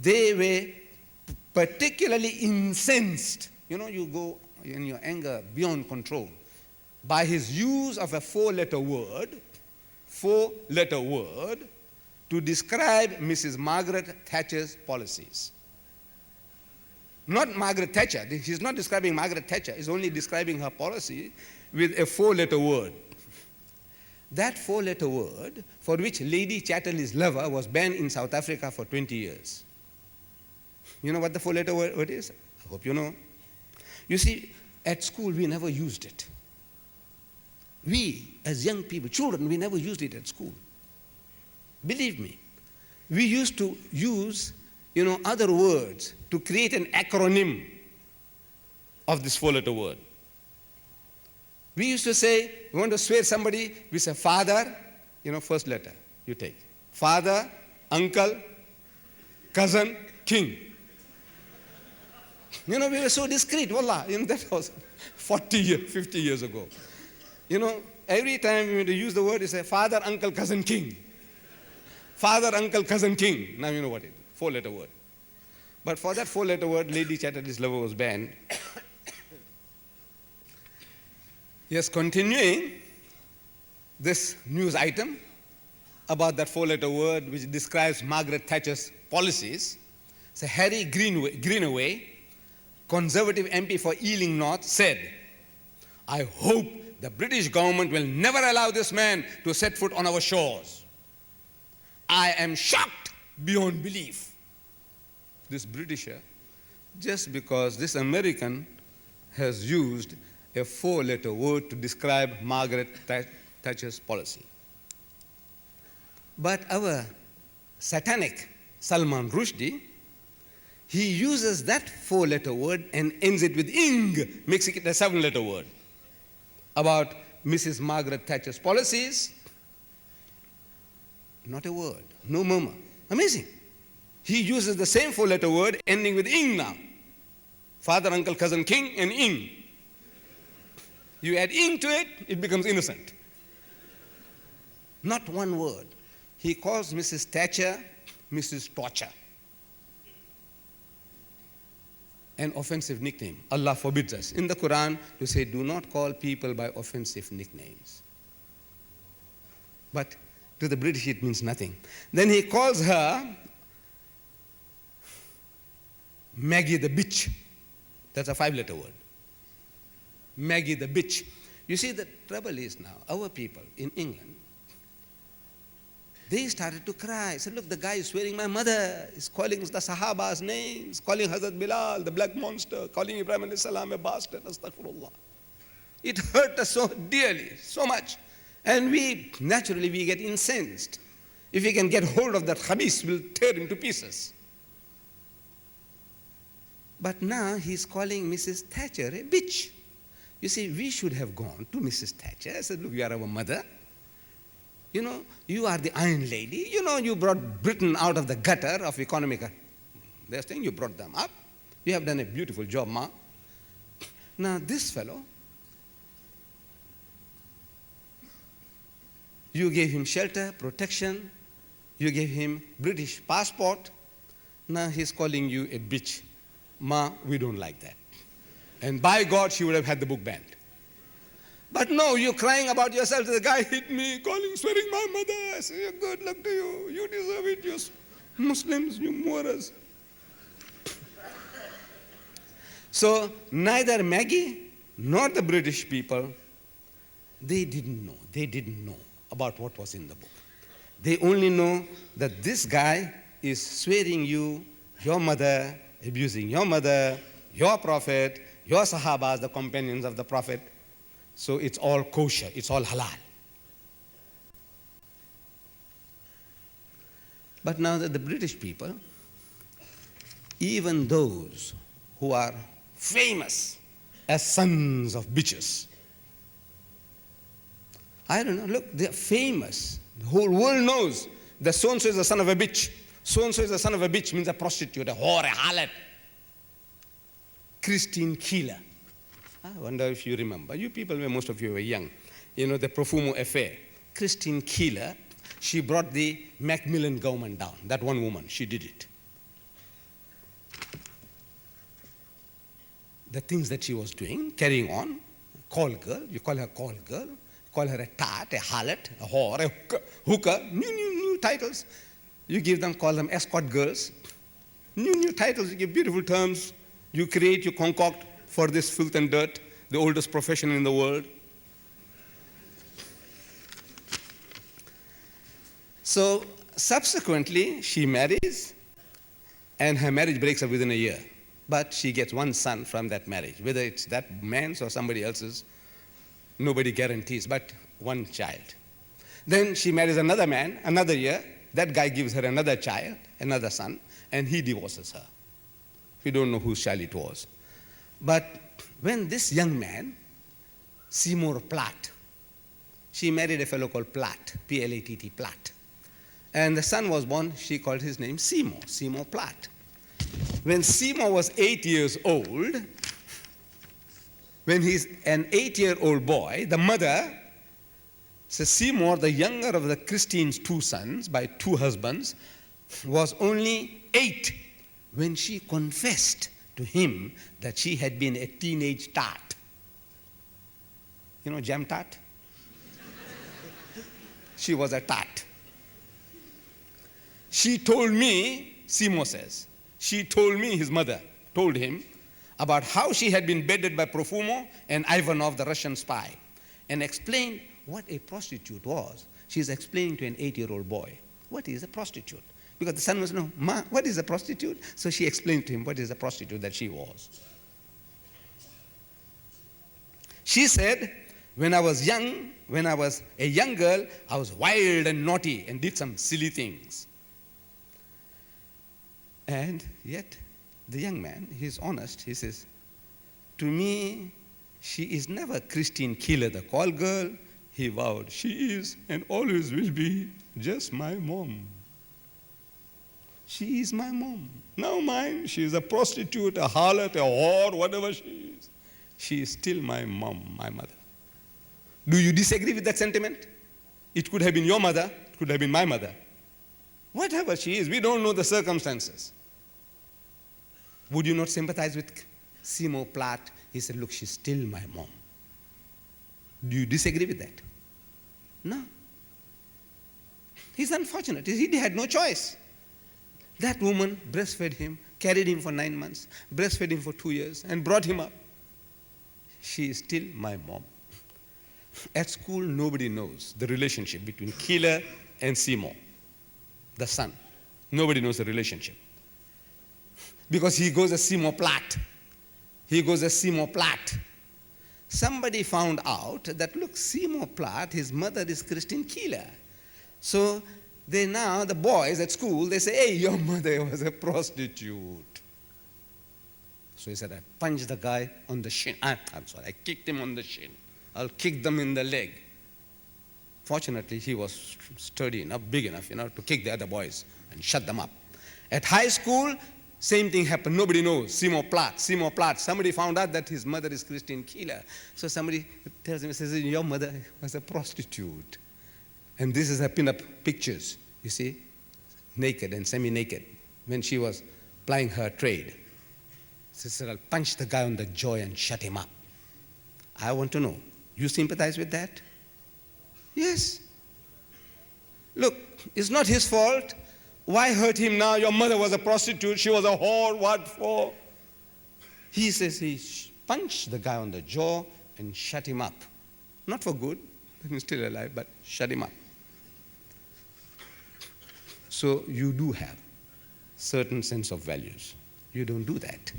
they were particularly incensed. You go in your anger beyond control by his use of a four-letter word to describe Mrs. Margaret Thatcher's policies. Not Margaret Thatcher. He's not describing Margaret Thatcher. He's only describing her policy with a four-letter word. That four-letter word, for which Lady Chatterley's lover was banned in South Africa for 20 years. You know what the four-letter word is? I hope you know. You see, at school we never used it. We, as young people, children, we never used it at school. Believe me. We used to use, other words to create an acronym of this four-letter word. We used to say, we want to swear somebody, we say father, first letter you take. Father, uncle, cousin, king. We were so discreet, wallah. That was 50 years ago. Every time we use the word, you say father, uncle, cousin, king. Father, uncle, cousin, king. Now you know what it is, four-letter word. But for that four-letter word, Lady Chatterley's lover was banned. Yes, continuing this news item about that four-letter word which describes Margaret Thatcher's policies. So Harry Greenaway, Conservative MP for Ealing North, said, "I hope the British government will never allow this man to set foot on our shores. I am shocked beyond belief." This Britisher, just because this American has used a four-letter word to describe Margaret Thatcher's policy. But our satanic Salman Rushdie, he uses that four-letter word and ends it with ing, makes it a seven-letter word about Mrs. Margaret Thatcher's policies. Not a word, no murmur. Amazing. He uses the same four-letter word ending with ing now. Father, uncle, cousin, king, and ing. You add ing to it, it becomes innocent. Not one word. He calls Mrs. Thatcher Mrs. Torture. An offensive nickname. Allah forbids us. In the Qur'an, you say, do not call people by offensive nicknames. But to the British, it means nothing. Then he calls her Maggie the bitch. That's a five-letter word. Maggie the bitch. You see, the trouble is now, our people in England, they started to cry. Said, look, the guy is swearing my mother, is calling the Sahaba's names, calling Hazrat Bilal, the black monster, calling Ibrahim alayhi salam a bastard, astaghfirullah. It hurt us so dearly, so much. And we get incensed. If we can get hold of that khabis, we'll tear him to pieces. But now he's calling Mrs. Thatcher a bitch. You see, we should have gone to Mrs. Thatcher and said, look, you are our mother. You are the Iron Lady. You brought Britain out of the gutter of economic. They're saying you brought them up. You have done a beautiful job, ma. Now this fellow, you gave him shelter, protection. You gave him British passport. Now he's calling you a bitch. Ma, we don't like that. And by God, she would have had the book banned. But no, you're crying about yourself. The guy hit me, swearing my mother. I say, good luck to you. You deserve it, you Muslims, you Moors. So neither Maggie nor the British people, they didn't know about what was in the book. They only know that this guy is swearing you, your mother, abusing your mother, your prophet, your Sahabas, the companions of the prophet. So it's all kosher, it's all halal. But now that the British people, even those who are famous as sons of bitches, I don't know, look, they're famous. The whole world knows that so-and-so is the son of a bitch. So-and-so is the son of a bitch means a prostitute, a whore, a harlot. Christine Keeler. I wonder if you remember. You people, most of you were young. The Profumo affair. Christine Keeler, she brought the Macmillan government down. That one woman, she did it. the things that she was doing, carrying on. Call girl, you call her call girl, you call her a tart, a harlot, a whore, a hooker, new titles. You give them, call them escort girls. New titles, you give beautiful terms. You create, you concoct for this filth and dirt, the oldest profession in the world. So subsequently, she marries, and her marriage breaks up within a year. But she gets one son from that marriage. Whether it's that man's or somebody else's, nobody guarantees, but one child. Then she marries another man, another year. That guy gives her another child, another son, and he divorces her. We don't know whose child it was. But when this young man, Seymour Platt, she married a fellow called Platt, P-L-A-T-T, Platt. And the son was born, she called his name Seymour Platt. When Seymour was 8 years old, when he's an 8-year-old boy, the mother says Seymour, the younger of the Christine's two sons by two husbands, was only 8 when she confessed to him that she had been a teenage tart. You know jam tart? She was a tart. She told me, Seymour says, she told me, his mother told him, about how she had been bedded by Profumo and Ivanov, the Russian spy, and explained what a prostitute was. She's explaining to an 8-year-old boy, what is a prostitute? Because the son was, no, Ma, what is a prostitute? So she explained to him what is a prostitute that she was. She said, when I was a young girl, I was wild and naughty and did some silly things. And yet, the young man, he's honest, he says, to me, she is never Christine Keeler, the call girl. He vowed, she is and always will be just my mom. She is my mom. Now mine, she is a prostitute, a harlot, a whore, whatever she is. She is still my mom, my mother. Do you disagree with that sentiment? It could have been your mother, it could have been my mother. Whatever she is, we don't know the circumstances. Would you not sympathize with Seymour Platt? He said, look, she's still my mom. Do you disagree with that? No. He's unfortunate. He had no choice. That woman breastfed him, carried him for 9 months, breastfed him for 2 years, and brought him up. She is still my mom. At school, nobody knows the relationship between Keeler and Seymour, the son. Nobody knows the relationship. Because he goes as Seymour Platt. He goes as Seymour Platt. Somebody found out that, look, Seymour Platt, his mother is Christine Keeler. So the boys at school, they say, hey, your mother was a prostitute. So he said, I punched the guy on the shin. I kicked him on the shin. I'll kick them in the leg. Fortunately, he was sturdy enough, big enough, to kick the other boys and shut them up. At high school, same thing happened. Nobody knows. Seymour Platt. Somebody found out that his mother is Christine Keeler. So somebody tells him, says, your mother was a prostitute. And this is her pin-up pictures, you see, naked and semi-naked, when she was plying her trade. She said, I'll punch the guy on the jaw and shut him up. I want to know, you sympathize with that? Yes. Look, it's not his fault. Why hurt him now? Your mother was a prostitute. She was a whore. What for? He says he punched the guy on the jaw and shut him up. Not for good. He's still alive, but shut him up. So you do have certain sense of values. You don't do that.